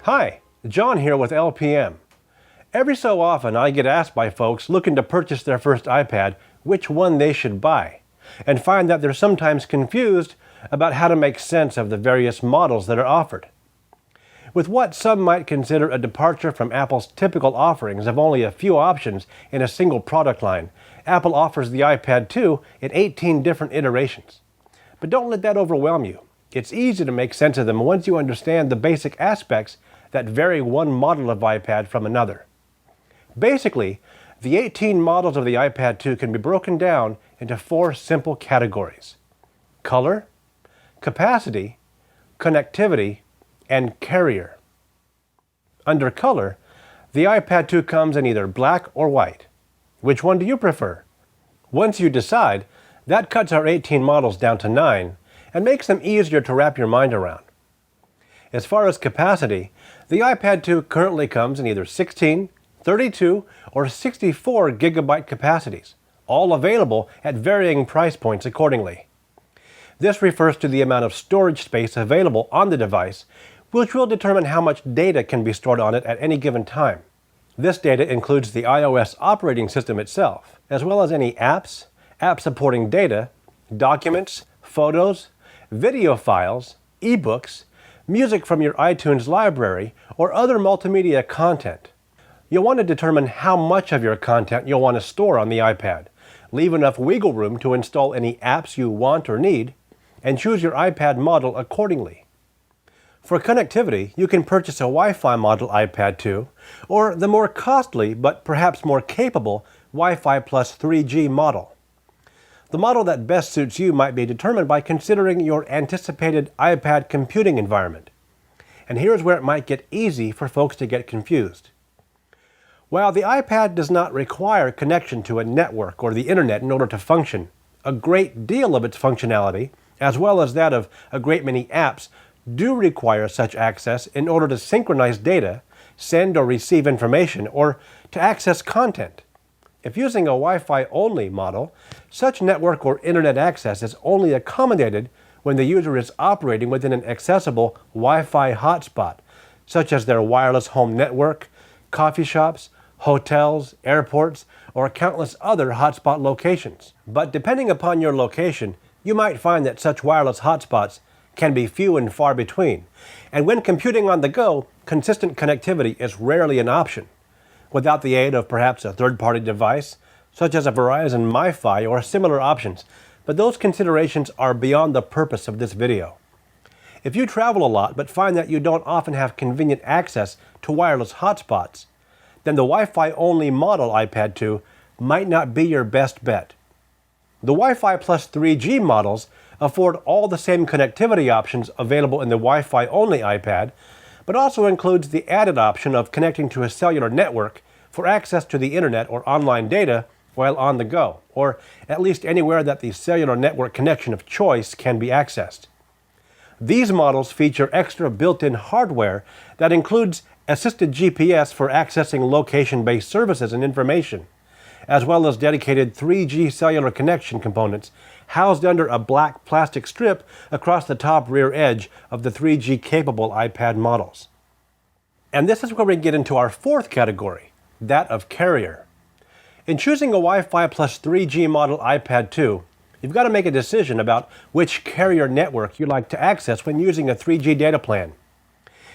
Hi, John here with L.P.M. Every so often I get asked by folks looking to purchase their first iPad which one they should buy, and find that they're sometimes confused about how to make sense of the various models that are offered. With what some might consider a departure from Apple's typical offerings of only a few options in a single product line, Apple offers the iPad 2 in 18 different iterations. But don't let that overwhelm you. It's easy to make sense of them once you understand the basic aspects that vary one model of iPad from another. Basically, the 18 models of the iPad 2 can be broken down into 4 simple categories: color, capacity, connectivity, and carrier. Under color, the iPad 2 comes in either black or white. Which one do you prefer? Once you decide, that cuts our 18 models down to 9 and makes them easier to wrap your mind around. As far as capacity, the iPad 2 currently comes in either 16, 32, or 64 gigabyte capacities, all available at varying price points accordingly. This refers to the amount of storage space available on the device, which will determine how much data can be stored on it at any given time. This data includes the iOS operating system itself, as well as any apps, app-supporting data, documents, photos, video files, ebooks, music from your iTunes library, or other multimedia content. You'll want to determine how much of your content you'll want to store on the iPad, leave enough wiggle room to install any apps you want or need, and choose your iPad model accordingly. For connectivity, you can purchase a Wi-Fi model iPad 2, or the more costly but perhaps more capable Wi-Fi plus 3G model. The model that best suits you might be determined by considering your anticipated iPad computing environment. And here's where it might get easy for folks to get confused. While the iPad does not require connection to a network or the internet in order to function, a great deal of its functionality, as well as that of a great many apps, do require such access in order to synchronize data, send or receive information, or to access content. If using a Wi-Fi only model, such network or internet access is only accommodated when the user is operating within an accessible Wi-Fi hotspot, such as their wireless home network, coffee shops, hotels, airports, or countless other hotspot locations. But depending upon your location, you might find that such wireless hotspots can be few and far between, and when computing on the go, consistent connectivity is rarely an option. Without the aid of perhaps a third-party device, such as a Verizon MiFi or similar options, but those considerations are beyond the purpose of this video. If you travel a lot but find that you don't often have convenient access to wireless hotspots, then the Wi-Fi only model iPad 2 might not be your best bet. The Wi-Fi plus 3G models afford all the same connectivity options available in the Wi-Fi only iPad, but also includes the added option of connecting to a cellular network for access to the internet or online data while on the go, or at least anywhere that the cellular network connection of choice can be accessed. These models feature extra built-in hardware that includes assisted GPS for accessing location-based services and information, as well as dedicated 3G cellular connection components housed under a black plastic strip across the top rear edge of the 3G capable iPad models. And this is where we get into our fourth category, that of carrier. In choosing a Wi-Fi plus 3G model iPad 2, you've got to make a decision about which carrier network you like to access when using a 3G data plan.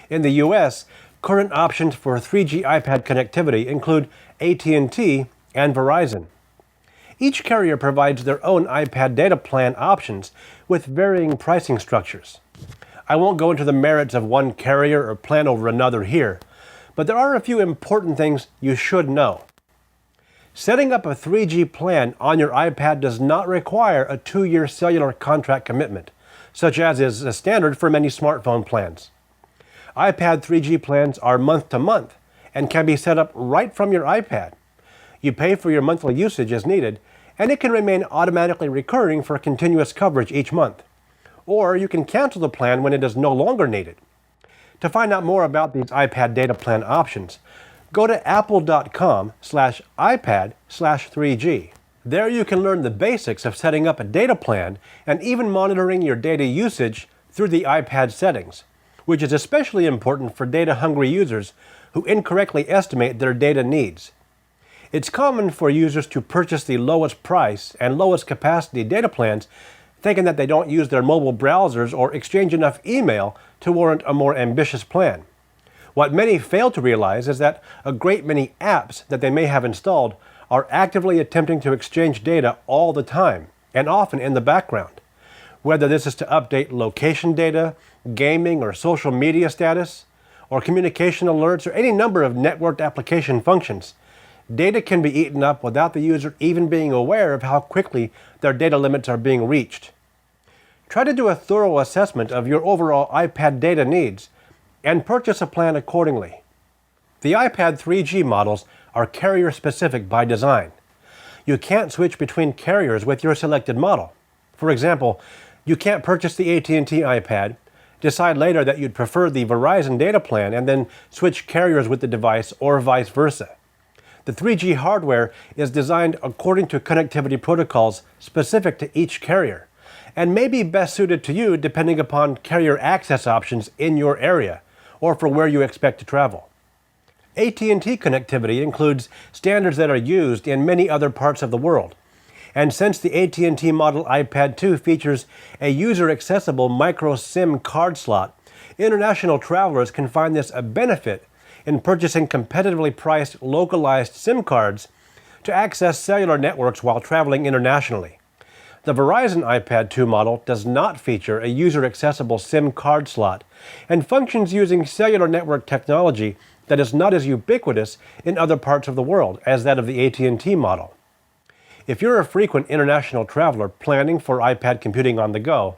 In the US, current options for 3G iPad connectivity include AT&T and Verizon. Each carrier provides their own iPad data plan options with varying pricing structures. I won't go into the merits of one carrier or plan over another here, but there are a few important things you should know. Setting up a 3G plan on your iPad does not require a 2-year cellular contract commitment, such as is a standard for many smartphone plans. iPad 3G plans are month-to-month and can be set up right from your iPad. You pay for your monthly usage as needed, and it can remain automatically recurring for continuous coverage each month. Or you can cancel the plan when it is no longer needed. To find out more about these iPad data plan options, go to apple.com/iPad/3G. There you can learn the basics of setting up a data plan and even monitoring your data usage through the iPad settings, which is especially important for data-hungry users who incorrectly estimate their data needs. It's common for users to purchase the lowest price and lowest capacity data plans, thinking that they don't use their mobile browsers or exchange enough email to warrant a more ambitious plan. What many fail to realize is that a great many apps that they may have installed are actively attempting to exchange data all the time, and often in the background. Whether this is to update location data, gaming or social media status, or communication alerts, or any number of networked application functions, data can be eaten up without the user even being aware of how quickly their data limits are being reached. Try to do a thorough assessment of your overall iPad data needs and purchase a plan accordingly. The iPad 3G models are carrier-specific by design. You can't switch between carriers with your selected model. For example, you can't purchase the AT&T iPad, decide later that you'd prefer the Verizon data plan, and then switch carriers with the device or vice versa. The 3G hardware is designed according to connectivity protocols specific to each carrier, and may be best suited to you depending upon carrier access options in your area, or for where you expect to travel. AT&T connectivity includes standards that are used in many other parts of the world. And since the AT&T model iPad 2 features a user-accessible micro SIM card slot, international travelers can find this a benefit in purchasing competitively priced localized SIM cards to access cellular networks while traveling internationally. The Verizon iPad 2 model does not feature a user-accessible SIM card slot and functions using cellular network technology that is not as ubiquitous in other parts of the world as that of the AT&T model. If you're a frequent international traveler planning for iPad computing on the go,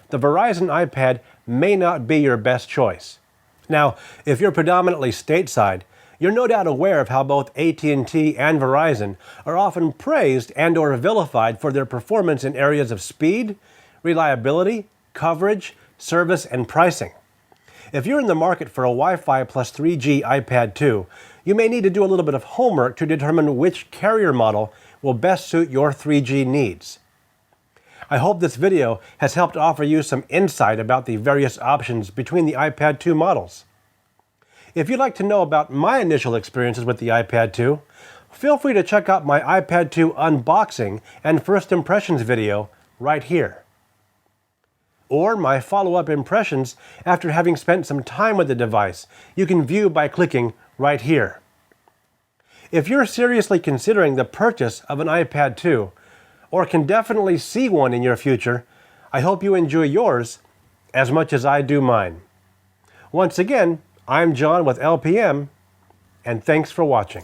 the Verizon iPad may not be your best choice. Now, if you're predominantly stateside, you're no doubt aware of how both AT&T and Verizon are often praised and/or vilified for their performance in areas of speed, reliability, coverage, service, and pricing. If you're in the market for a Wi-Fi plus 3G iPad 2, you may need to do a little bit of homework to determine which carrier model will best suit your 3G needs. I hope this video has helped offer you some insight about the various options between the iPad 2 models. If you'd like to know about my initial experiences with the iPad 2, feel free to check out my iPad 2 unboxing and first impressions video right here. Or my follow-up impressions after having spent some time with the device you can view by clicking right here. If you're seriously considering the purchase of an iPad 2, or can definitely see one in your future, I hope you enjoy yours as much as I do mine. Once again, I'm John with L.P.M, and thanks for watching.